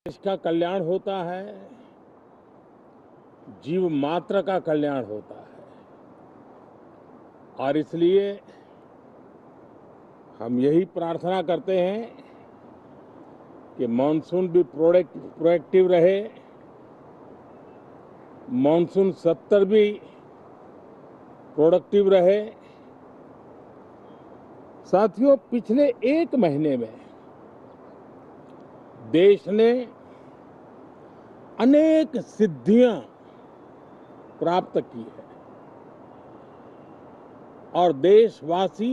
देश का कल्याण होता है, जीव मात्र का कल्याण होता है और इसलिए हम यही प्रार्थना करते हैं कि मानसून भी प्रोएक्टिव रहे, मानसून सत्र भी प्रोडक्टिव रहे। साथियों, पिछले एक महीने में देश ने अनेक सिद्धियां प्राप्त की है और देशवासी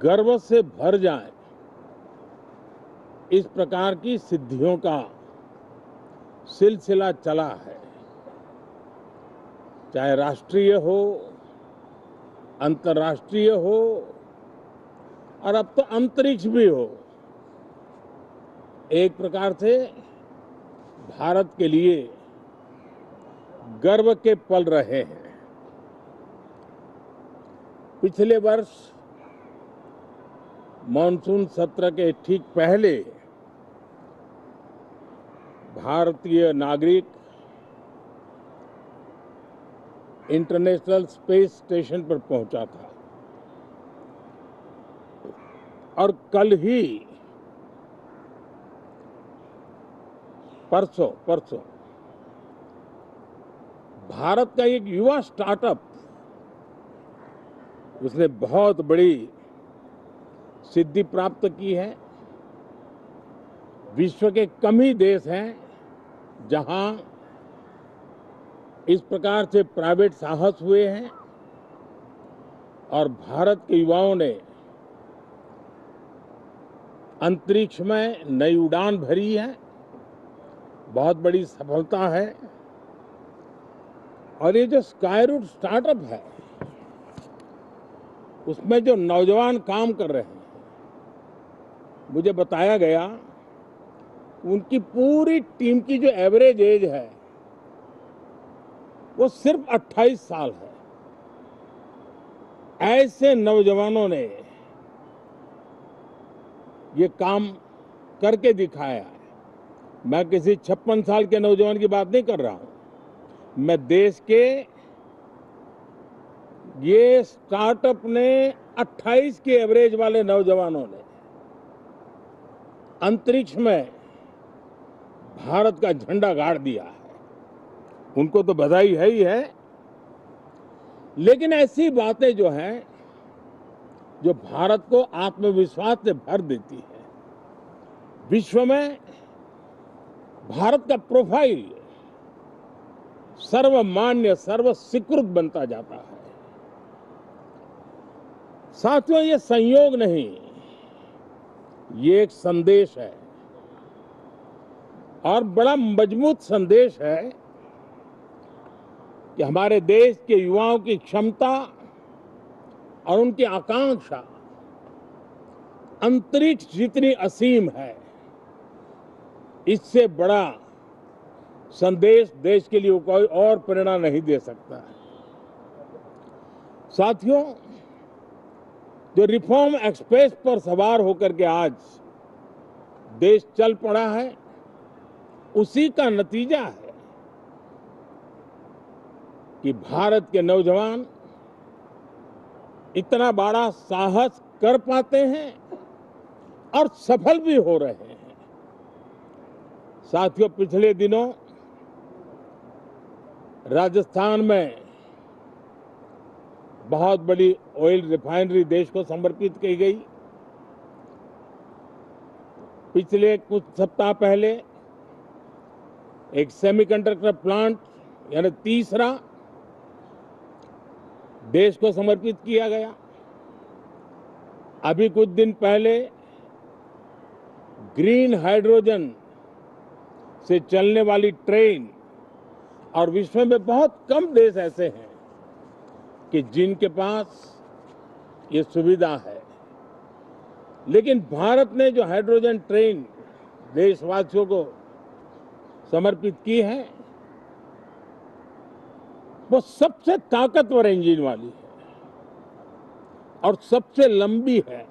गर्व से भर जाएं, इस प्रकार की सिद्धियों का सिलसिला चला है। चाहे राष्ट्रीय हो, अंतर्राष्ट्रीय हो और अब तो अंतरिक्ष भी हो, एक प्रकार से भारत के लिए गर्व के पल रहे हैं। पिछले वर्ष मानसून सत्र के ठीक पहले भारतीय नागरिक इंटरनेशनल स्पेस स्टेशन पर पहुंचा था और कल ही परसों भारत का एक युवा स्टार्टअप, उसने बहुत बड़ी सिद्धि प्राप्त की है। विश्व के कम ही देश हैं जहां इस प्रकार से प्राइवेट साहस हुए हैं और भारत के युवाओं ने अंतरिक्ष में नई उड़ान भरी है। बहुत बड़ी सफलता है और ये जो स्काईरूट स्टार्टअप है, उसमें जो नौजवान काम कर रहे हैं, मुझे बताया गया उनकी पूरी टीम की जो एवरेज एज है वो सिर्फ 28 साल है। ऐसे नौजवानों ने ये काम करके दिखाया है। मैं किसी 56 साल के नौजवान की बात नहीं कर रहा हूं, मैं देश के ये स्टार्टअप ने 28 के एवरेज वाले नौजवानों ने अंतरिक्ष में भारत का झंडा गाड़ दिया है। उनको तो बधाई है ही है, लेकिन ऐसी बातें जो हैं जो भारत को आत्मविश्वास से भर देती है। विश्व में भारत का प्रोफाइल सर्वमान्य, सर्वस्वीकृत बनता जाता है। साथियों, ये संयोग नहीं, ये एक संदेश है और बड़ा मजबूत संदेश है कि हमारे देश के युवाओं की क्षमता और उनकी आकांक्षा अंतरिक्ष जितनी असीम है, इससे बड़ा संदेश देश के लिए कोई और प्रेरणा नहीं दे सकता है। साथियों, जो रिफॉर्म एक्सप्रेस पर सवार होकर के आज देश चल पड़ा है, उसी का नतीजा है कि भारत के नौजवान इतना बड़ा साहस कर पाते हैं और सफल भी हो रहे हैं। साथियों, पिछले दिनों राजस्थान में बहुत बड़ी ऑयल रिफाइनरी देश को समर्पित की गई। पिछले कुछ सप्ताह पहले एक सेमीकंडक्टर प्लांट यानी तीसरा देश को समर्पित किया गया। अभी कुछ दिन पहले ग्रीन हाइड्रोजन से चलने वाली ट्रेन, और विश्व में बहुत कम देश ऐसे हैं कि जिनके पास ये सुविधा है, लेकिन भारत ने जो हाइड्रोजन ट्रेन देशवासियों को समर्पित की है, वो सबसे ताकतवर इंजन वाली है और सबसे लंबी है।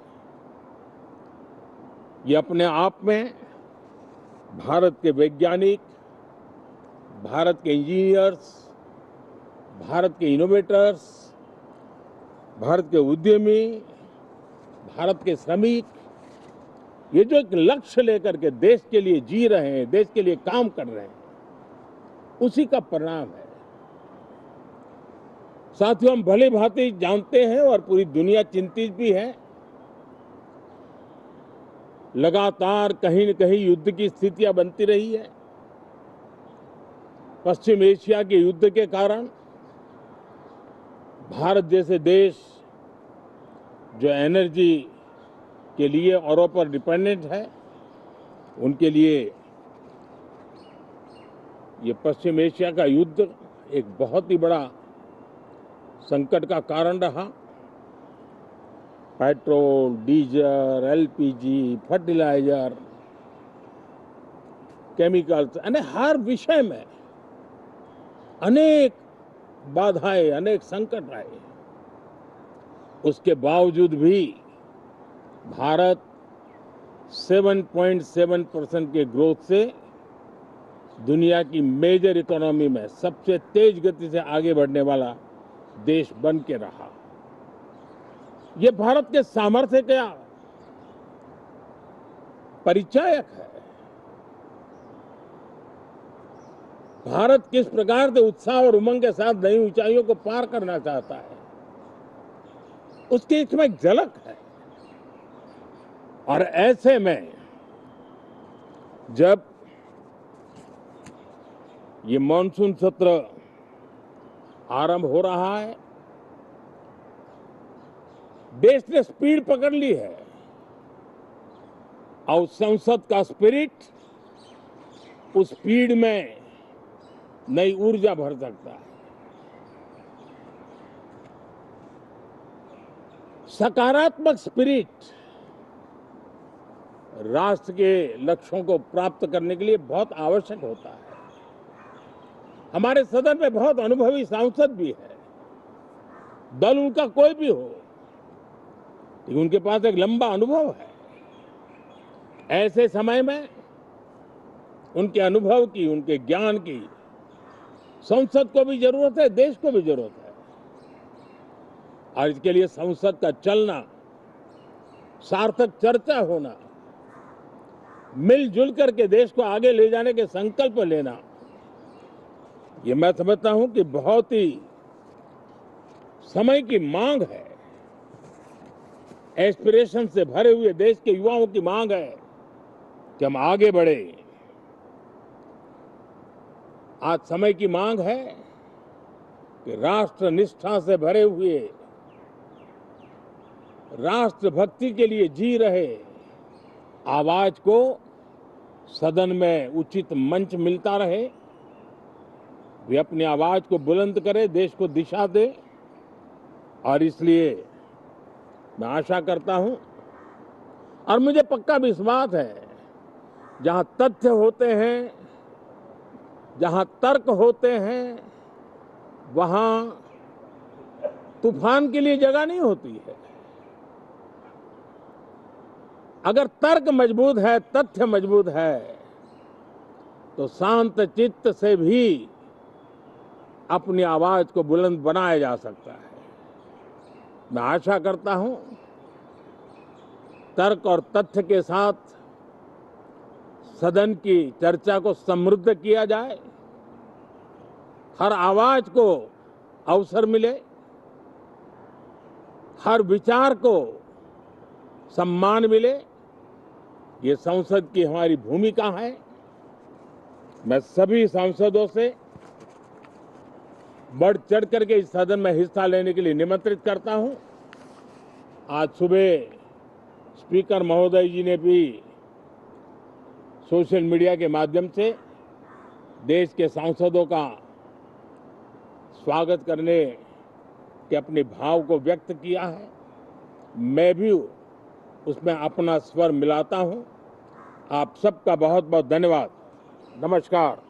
ये अपने आप में भारत के वैज्ञानिक, भारत के इंजीनियर्स, भारत के इनोवेटर्स, भारत के उद्यमी, भारत के श्रमिक, ये जो एक लक्ष्य लेकर के देश के लिए जी रहे हैं, देश के लिए काम कर रहे हैं, उसी का परिणाम है। साथियों, हम भली भांति जानते हैं और पूरी दुनिया चिंतित भी है, लगातार कहीं न कहीं युद्ध की स्थितियां बनती रही है। पश्चिम एशिया के युद्ध के कारण भारत जैसे देश जो एनर्जी के लिए औरों पर डिपेंडेंट है, उनके लिए ये पश्चिम एशिया का युद्ध एक बहुत ही बड़ा संकट का कारण रहा। Petrol, diesel, LPG, fertiliser, chemicals, यानी हर विषय में अनेक बाधाएं, अनेक संकट आए। उसके बावजूद भी भारत 7.7% के ग्रोथ से दुनिया की मेजर इकोनॉमी में सबसे तेज गति से आगे बढ़ने वाला देश बन के रहा। ये भारत के सामर्थ्य का परिचायक है। भारत किस प्रकार से उत्साह और उमंग के साथ नई ऊंचाइयों को पार करना चाहता है, उसकी इसमें एक झलक है। और ऐसे में जब ये मॉनसून सत्र आरंभ हो रहा है, देश ने स्पीड पकड़ ली है और संसद का स्पिरिट उस स्पीड में नई ऊर्जा भर सकता है। सकारात्मक स्पिरिट राष्ट्र के लक्ष्यों को प्राप्त करने के लिए बहुत आवश्यक होता है। हमारे सदन में बहुत अनुभवी सांसद भी है, दल उनका कोई भी हो, लेकिन उनके पास एक लंबा अनुभव है। ऐसे समय में उनके अनुभव की, उनके ज्ञान की संसद को भी जरूरत है, देश को भी जरूरत है। और इसके लिए संसद का चलना, सार्थक चर्चा होना, मिलजुल करके देश को आगे ले जाने के संकल्प लेना, ये मैं समझता हूं कि बहुत ही समय की मांग है। एस्पिरेशन से भरे हुए देश के युवाओं की मांग है कि हम आगे बढ़े। आज समय की मांग है कि राष्ट्र निष्ठा से भरे हुए, राष्ट्र भक्ति के लिए जी रहे आवाज को सदन में उचित मंच मिलता रहे, वे अपनी आवाज को बुलंद करे, देश को दिशा दे। और इसलिए मैं आशा करता हूं और मुझे पक्का विश्वास है, जहां तथ्य होते हैं, जहां तर्क होते हैं, वहां तूफान के लिए जगह नहीं होती है। अगर तर्क मजबूत है, तथ्य मजबूत है, तो शांत चित्त से भी अपनी आवाज को बुलंद बनाया जा सकता है। मैं आशा करता हूं तर्क और तथ्य के साथ सदन की चर्चा को समृद्ध किया जाए, हर आवाज को अवसर मिले, हर विचार को सम्मान मिले। ये संसद की हमारी भूमिका है। मैं सभी सांसदों से बढ़ चढ़ करके इस सदन में हिस्सा लेने के लिए निमंत्रित करता हूं। आज सुबह स्पीकर महोदय जी ने भी सोशल मीडिया के माध्यम से देश के सांसदों का स्वागत करने के अपने भाव को व्यक्त किया है। मैं भी उसमें अपना स्वर मिलाता हूं। आप सबका बहुत बहुत धन्यवाद। नमस्कार।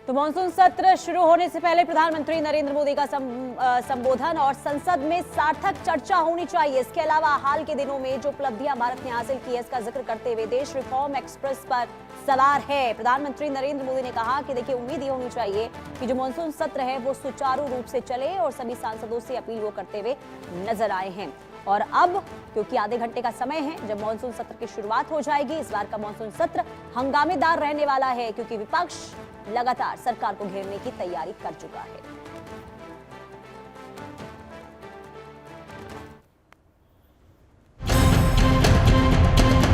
तो मानसून सत्र शुरू होने से पहले प्रधानमंत्री नरेंद्र मोदी का संबोधन और संसद में सार्थक चर्चा होनी चाहिए। इसके अलावा हाल के दिनों में जो उपलब्धियां भारत ने हासिल की है इसका जिक्र करते हुए देश रिफॉर्म एक्सप्रेस पर सवार है। प्रधानमंत्री नरेंद्र मोदी ने कहा कि देखिए, उम्मीद ये होनी चाहिए कि जो मानसून सत्र है वो सुचारू रूप से चले और सभी सांसदों से अपील वो करते हुए नजर आए हैं। और अब क्योंकि आधे घंटे का समय है जब मानसून सत्र की शुरुआत हो जाएगी, इस बार का मानसून सत्र हंगामेदार रहने वाला है क्योंकि विपक्ष लगातार सरकार को घेरने की तैयारी कर चुका है।